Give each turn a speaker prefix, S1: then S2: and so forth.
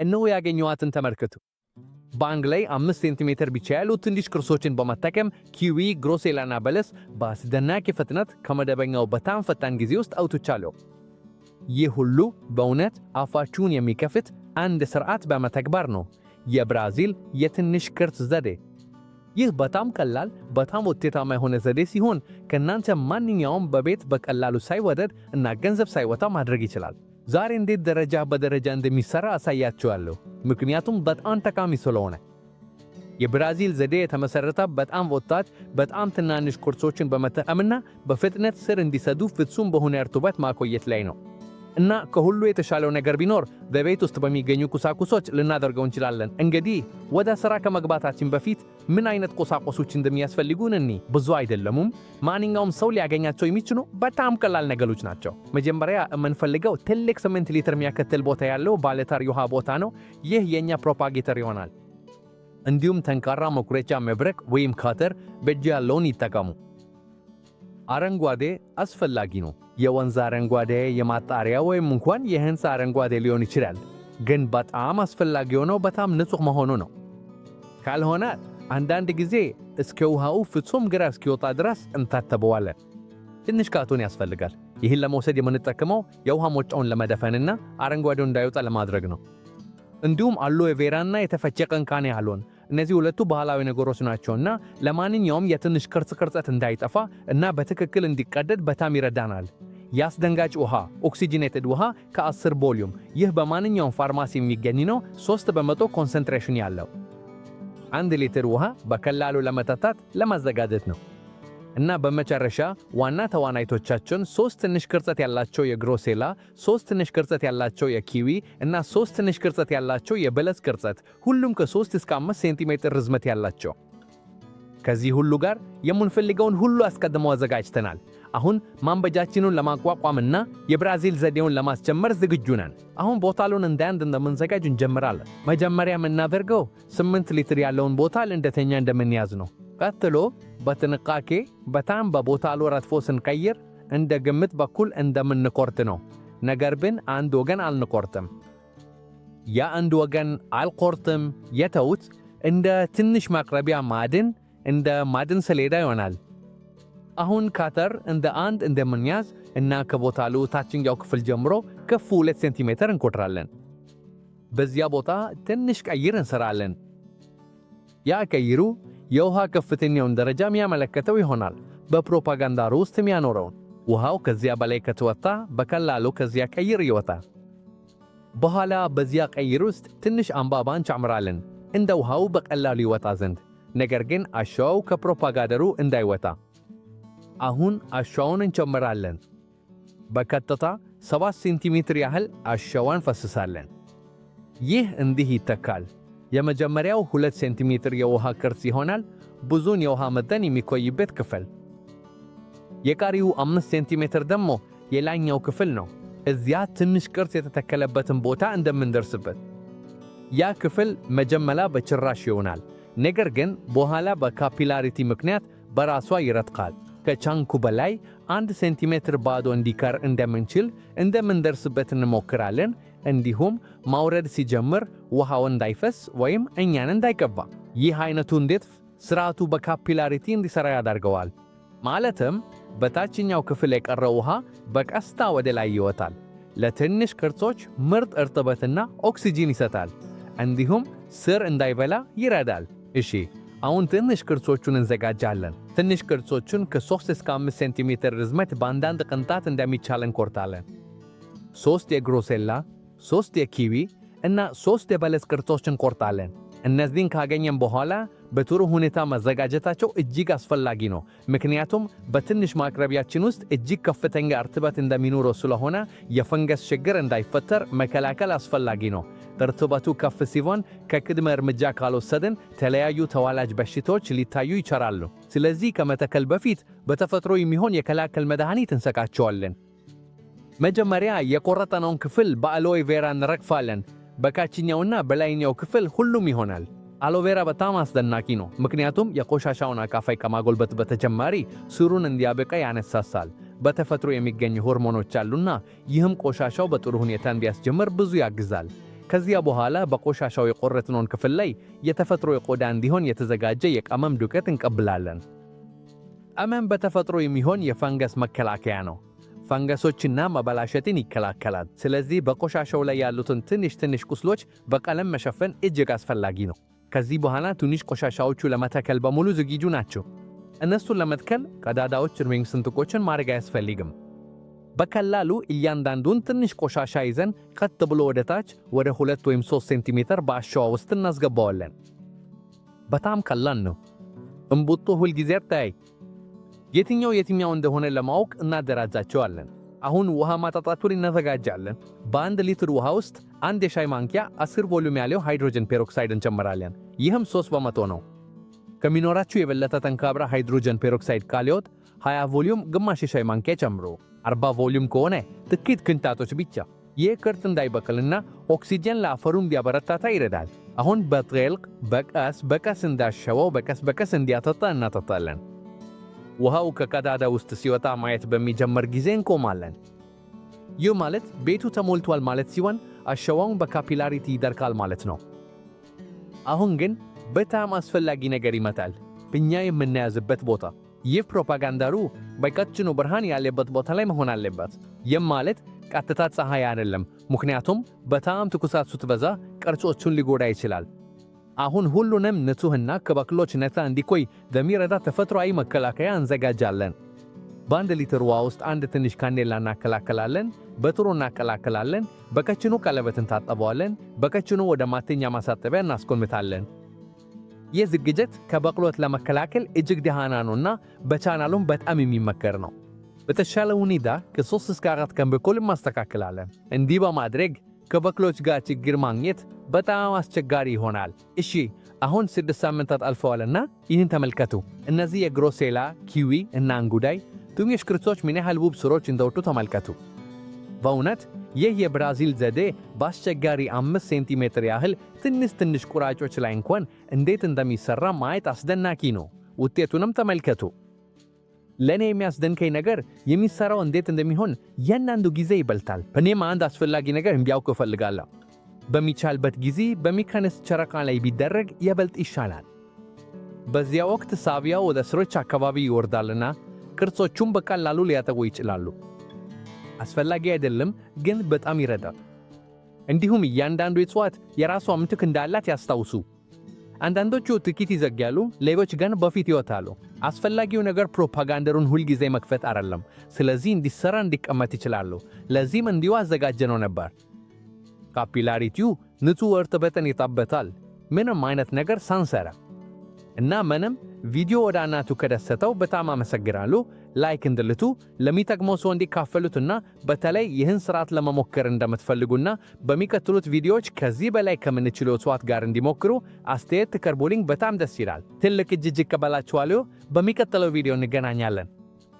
S1: እነሆ ያገኘዋትን ተመልከቱ። ባንግ ላይ 5 ሴንቲሜትር ብቻ ያሉ ትንሽ ቅርሶችን በመጠቀም ኪዊ፣ ግሮሴላና በለስ በአስደናቂ ፍጥነት ከመደበኛው በጣም ፈጣን ጊዜ ውስጥ አውጥቻለሁ። ይህ ሁሉ በእውነት አፋችሁን የሚከፍት አንድ ስርዓት በመተግበር ነው። የብራዚል የትንሽ ቅርጽ ዘዴ። ይህ በጣም ቀላል፣ በጣም ውጤታማ የሆነ ዘዴ ሲሆን ከእናንተ ማንኛውም በቤት በቀላሉ ሳይወደድ እና ገንዘብ ሳይወጣ ማድረግ ይችላል። ዛሬ እንዴት ደረጃ በደረጃ እንደሚሰራ አሳያችኋለሁ፣ ምክንያቱም በጣም ጠቃሚ ስለሆነ። የብራዚል ዘዴ የተመሰረተ በጣም ወጣት፣ በጣም ትናንሽ ቅርጾችን በመጠቀምና በፍጥነት ስር እንዲሰዱ ፍጹም በሆነ እርጥበት ማቆየት ላይ ነው። እና ከሁሉ የተሻለው ነገር ቢኖር በቤት ውስጥ በሚገኙ ቁሳቁሶች ልናደርገው እንችላለን። እንግዲህ ወደ ሥራ ከመግባታችን በፊት ምን አይነት ቁሳቁሶች እንደሚያስፈልጉን ብዙ አይደለሙም። ማንኛውም ሰው ሊያገኛቸው የሚችሉ በጣም ቀላል ነገሮች ናቸው። መጀመሪያ የምንፈልገው ትልቅ 8 ሊትር የሚያክል ቦታ ያለው ባለታር የውሃ ቦታ ነው። ይህ የኛ ፕሮፓጌተር ይሆናል። እንዲሁም ጠንካራ መቁረጫ መብረቅ ወይም ካተር በእጅ ያለውን ይጠቀሙ። አረንጓዴ አስፈላጊ ነው። የወንዝ አረንጓዴ፣ የማጣሪያ ወይም እንኳን የህንፃ አረንጓዴ ሊሆን ይችላል። ግን በጣም አስፈላጊ ሆነው በጣም ንጹህ መሆኑ ነው። ካልሆነ አንዳንድ ጊዜ እስከ ውሃው ፍጹም ግራ እስኪወጣ ድረስ እንታጠበዋለን። ትንሽ ካርቶን ያስፈልጋል። ይህን ለመውሰድ የምንጠቀመው የውሃ ሞጫውን ለመደፈንና አረንጓዴው እንዳይወጣ ለማድረግ ነው። እንዲሁም አሎዌ ቬራና የተፈጨ ቀንካኔ አሎን። እነዚህ ሁለቱ ባህላዊ ነገሮች ናቸውና ለማንኛውም የትንሽ ቅርጽ እንዳይጠፋ እና በትክክል እንዲቀደድ በጣም ይረዳናል። የአስደንጋጭ ውሃ ኦክሲጂኔትድ ውሃ ከ10 ቮሊዩም። ይህ በማንኛውም ፋርማሲ የሚገኝ ነው። 3% ኮንሰንትሬሽን ያለው 1 ሊትር ውሃ በቀላሉ ለመጠጣት ለማዘጋጀት ነው። እና በመጨረሻ ዋና ተዋናይቶቻችን 3 ትንሽ ቅርጸት ያላቸው የግሮሴላ፣ 3 ትንሽ ቅርጸት ያላቸው የኪዊ እና 3 ትንሽ ቅርጸት ያላቸው የበለስ ቅርጸት፣ ሁሉም ከ3 እስከ 5 ሴንቲሜትር ርዝመት ያላቸው። ከዚህ ሁሉ ጋር የምንፈልገውን ሁሉ አስቀድመው አዘጋጅተናል። አሁን ማንበጃችንን ለማቋቋምና የብራዚል ዘዴውን ለማስጀመር ዝግጁ ነን። አሁን ቦታሉን እንደምንዘጋጅ እንጀምራለን። መጀመሪያ የምናደርገው 8 ሊትር ያለውን ቦታል እንደተኛ እንደምንያዝ ነው። ቀጥሎ በጥንቃቄ በጣም በቦታሉ ረድፎ ስንቀይር እንደ ግምት በኩል እንደምንቆርጥ ነው። ነገር ግን አንድ ወገን አልንቆርጥም። የአንድ ወገን አልቆርጥም የተውት እንደ ትንሽ ማቅረቢያ ማዕድን እንደ ማዕድን ሰሌዳ ይሆናል። አሁን ካተር እንደ አንድ እንደምንያዝ እና ከቦታሉ ታችኛው ክፍል ጀምሮ ከፍ 2 ሴንቲሜትር እንቆጥራለን። በዚያ ቦታ ትንሽ ቀይር እንሰራለን። ያ ቀይሩ የውሃ ከፍተኛውን ደረጃ የሚያመለክተው ይሆናል። በፕሮፓጋንዳሩ ውስጥ የሚያኖረውን ውሃው ከዚያ በላይ ከተወጣ በቀላሉ ከዚያ ቀይር ይወጣል። በኋላ በዚያ ቀይር ውስጥ ትንሽ አምባባ እንጨምራለን እንደ ውሃው በቀላሉ ይወጣ ዘንድ፣ ነገር ግን አሻዋው ከፕሮፓጋንዳሩ እንዳይወጣ። አሁን አሻዋውን እንጨምራለን። በቀጥታ 7 ሴንቲሜትር ያህል አሻዋን ፈስሳለን። ይህ እንዲህ ይተካል። የመጀመሪያው 2 ሴንቲሜትር የውሃ ቅርጽ ይሆናል፣ ብዙን የውሃ መጠን የሚቆይበት ክፍል። የቀሪው 5 ሴንቲሜትር ደግሞ የላይኛው ክፍል ነው፣ እዚያ ትንሽ ቅርጽ የተተከለበትን ቦታ እንደምንደርስበት። ያ ክፍል መጀመሪያ በጭራሽ ይሆናል፣ ነገር ግን በኋላ በካፒላሪቲ ምክንያት በራሷ ይረጥቃል። ከቻንኩ በላይ 1 ሴንቲሜትር ባዶ እንዲቀር እንደምንደርስበት እንሞክራለን። እንዲሁም ማውረድ ሲጀምር ውሃው እንዳይፈስ ወይም እኛን እንዳይቀባ። ይህ አይነቱ እንዴት ስርዓቱ በካፒላሪቲ እንዲሰራ ያደርገዋል። ማለትም በታችኛው ክፍል የቀረው ውሃ በቀስታ ወደ ላይ ይወጣል። ለትንሽ ቅርጾች ምርጥ እርጥበትና ኦክሲጂን ይሰጣል፣ እንዲሁም ስር እንዳይበላ ይረዳል። እሺ፣ አሁን ትንሽ ቅርጾቹን እንዘጋጃለን። ትንሽ ቅርጾቹን ከ3 እስከ 5 ሴንቲሜትር ርዝመት በአንዳንድ ቅንጣት እንደሚቻል እንቆርጣለን። 3 የግሮሴላ፣ 3 የኪዊ እና 3 የበለስ ቅርጾችን እንቆርጣለን። እነዚህን ካገኘን በኋላ በጥሩ ሁኔታ ማዘጋጀታቸው እጅግ አስፈላጊ ነው፣ ምክንያቱም በትንሽ ማቅረቢያችን ውስጥ እጅግ ከፍተኛ እርጥበት እንደሚኖረው ስለሆነ የፈንገስ ችግር እንዳይፈጠር መከላከል አስፈላጊ ነው። እርጥበቱ ከፍ ሲሆን ከቅድመ እርምጃ ካልወሰድን ተለያዩ ተዋላጅ በሽታዎች ሊታዩ ይችላሉ። ስለዚህ ከመተከል በፊት በተፈጥሮ የሚሆን የከላከል መድኃኒት እንሰቃቸዋለን። መጀመሪያ የቆረጠነውን ክፍል በአሎዌ ቬራ እንረግፋለን። በታችኛውና በላይኛው ክፍል ሁሉም ይሆናል። አሎዌ ቬራ በጣም አስደናቂ ነው፣ ምክንያቱም የቆሻሻውን አካፋይ ከማጎልበት በተጨማሪ ስሩን እንዲያበቃ ያነሳሳል። በተፈጥሮ የሚገኙ ሆርሞኖች አሉና ይህም ቆሻሻው በጥሩ ሁኔታ እንዲያስጀምር ብዙ ያግዛል። ከዚያ በኋላ በቆሻሻው የቆረጥነውን ክፍል ላይ የተፈጥሮ የቆዳ እንዲሆን የተዘጋጀ የቀመም ዱቄት እንቀብላለን። ቀመም በተፈጥሮ የሚሆን የፈንገስ መከላከያ ነው። ፈንገሶችና መበላሸትን ይከላከላል። ስለዚህ በቆሻሻው ላይ ያሉትን ትንሽ ቁስሎች በቀለም መሸፈን እጅግ አስፈላጊ ነው። ከዚህ በኋላ ትንሽ ቆሻሻዎቹ ለመተከል በሙሉ ዝግጁ ናቸው። እነሱን ለመትከል ቀዳዳዎች ወይም ስንጥቆችን ማድረግ አያስፈልግም። በቀላሉ እያንዳንዱን ትንሽ ቆሻሻ ይዘን ቀጥ ብሎ ወደ ታች ወደ 2 ወይም 3 ሴንቲሜትር በአሸዋ ውስጥ እናስገባዋለን። በጣም ቀላል ነው። እምቡጡ ሁልጊዜ እርታይ። የትኛው እንደሆነ ለማወቅ እናደራጃቸዋለን። አሁን ውሃ ማጣጣቱን እናዘጋጃለን። በ1 ሊትር ውሃ ውስጥ 1 የሻይ ማንኪያ 10 ቮሊዩም ያለው ሃይድሮጅን ፔሮክሳይድ እንጨምራለን። ይህም 3% ነው። ከሚኖራችሁ የበለጠ ጠንካራ ሃይድሮጅን ፔሮክሳይድ ካለዎት 20 ቮሊዩም ግማሽ የሻይ ማንኪያ ጨምሮ፣ 40 ቮሊዩም ከሆነ ጥቂት ቅንጣቶች ብቻ። ይህ ቅርጽ እንዳይበቅልና ኦክሲጅን ለአፈሩ እንዲያበረታታ ይረዳል። አሁን በጥልቅ በቀስ እንዳሸወው በቀስ እንዲያጠጣ እናጠጣለን። ውሃው ከቀዳዳ ውስጥ ሲወጣ ማየት በሚጀምር ጊዜ እንቆማለን። ይህ ማለት ቤቱ ተሞልቷል ማለት ሲሆን አሸዋውን በካፒላሪቲ ይደርቃል ማለት ነው። አሁን ግን በጣም አስፈላጊ ነገር ይመጣል። እኛ የምናያዝበት ቦታ። ይህ ፕሮፓጋንዳሩ በቀጭኑ ብርሃን ያለበት ቦታ ላይ መሆን አለበት። ይህ ማለት ቀጥታ ፀሐይ አይደለም፣ ምክንያቱም በጣም ትኩሳት ስትበዛ ቅርጾቹን ሊጎዳ ይችላል። አሁን ሁሉንም ንጹህና ከበክሎች ነፃ እንዲቆይ በሚረዳ ተፈጥሯዊ መከላከያ እንዘጋጃለን። በ1 ሊትር ውሃ ውስጥ አንድ ትንሽ ካንዴላ እናቀላቅላለን። በጥሩ እናቀላቅላለን። በቀጭኑ ቀለበት እንታጠበዋለን። በቀጭኑ ወደ ማተኛ ማሳጠቢያ እናስቆምታለን። ይህ ዝግጅት ከበክሎት ለመከላከል እጅግ ደህና ነውና በቻናሉም በጣም የሚመከር ነው። በተሻለ ሁኔታ ከ3 እስከ 4 ቀን በኩል ማስተካከላለን። እንዲህ በማድረግ ከበክሎች ጋር ችግር ማግኘት በጣም አስቸጋሪ ይሆናል። እሺ አሁን 6 ሳምንታት አልፈዋልና ይህን ተመልከቱ። እነዚህ የግሮሴላ፣ ኪዊ እና እንጉዳይ ትንሽ ቅርጾች ምን ያህል ውብ ስሮች እንደወጡ ተመልከቱ። በእውነት ይህ የብራዚል ዘዴ በአስቸጋሪ 5 ሴንቲሜትር ያህል ትንሽ ቁራጮች ላይ እንኳን እንዴት እንደሚሰራ ማየት አስደናቂ ነው። ውጤቱንም ተመልከቱ። ለእኔ የሚያስደንቀኝ ነገር የሚሰራው እንዴት እንደሚሆን ያንዳንዱ ጊዜ ይበልጣል። እኔም አንድ አስፈላጊ ነገር እንዲያውቅ እፈልጋለሁ። በሚቻልበት ጊዜ በሚከንስ ጨረቃ ላይ ቢደረግ ይበልጥ ይሻላል። በዚያ ወቅት ሳቢያው ወደ ስሮች አካባቢ ይወርዳልና ቅርጾቹም በቀላሉ ሊያጠቁ ይችላሉ። አስፈላጊ አይደለም፣ ግን በጣም ይረዳል። እንዲሁም እያንዳንዱ እጽዋት የራሷ ምትክ እንዳላት ያስታውሱ። አንዳንዶቹ ጥቂት ይዘጋሉ፣ ሌሎች ግን በፊት ይወጣሉ። አስፈላጊው ነገር ፕሮፓጋንዳሩን ሁልጊዜ መክፈት አይደለም። ስለዚህ እንዲሰራ እንዲቀመጥ ይችላሉ። ለዚህም እንዲሁ አዘጋጀነው ነበር። ካፒላሪቲው ንጹህ እርጥበትን ይጠበታል፣ ምንም አይነት ነገር ሳንሰራ እና ምንም ቪዲዮ ወደ እናቱ ከደሰተው በጣም አመሰግናለሁ። ላይክ እንድልቱ ለሚጠቅመው ሰው እንዲካፈሉትና በተለይ ይህን ስርዓት ለመሞከር እንደምትፈልጉና በሚቀጥሉት ቪዲዮዎች ከዚህ በላይ ከምንችለው እጽዋት ጋር እንዲሞክሩ አስተያየት ትቀርቡልኝ በጣም ደስ ይላል። ትልቅ እጅ ይቀበላችኋለሁ። በሚቀጥለው ቪዲዮ እንገናኛለን።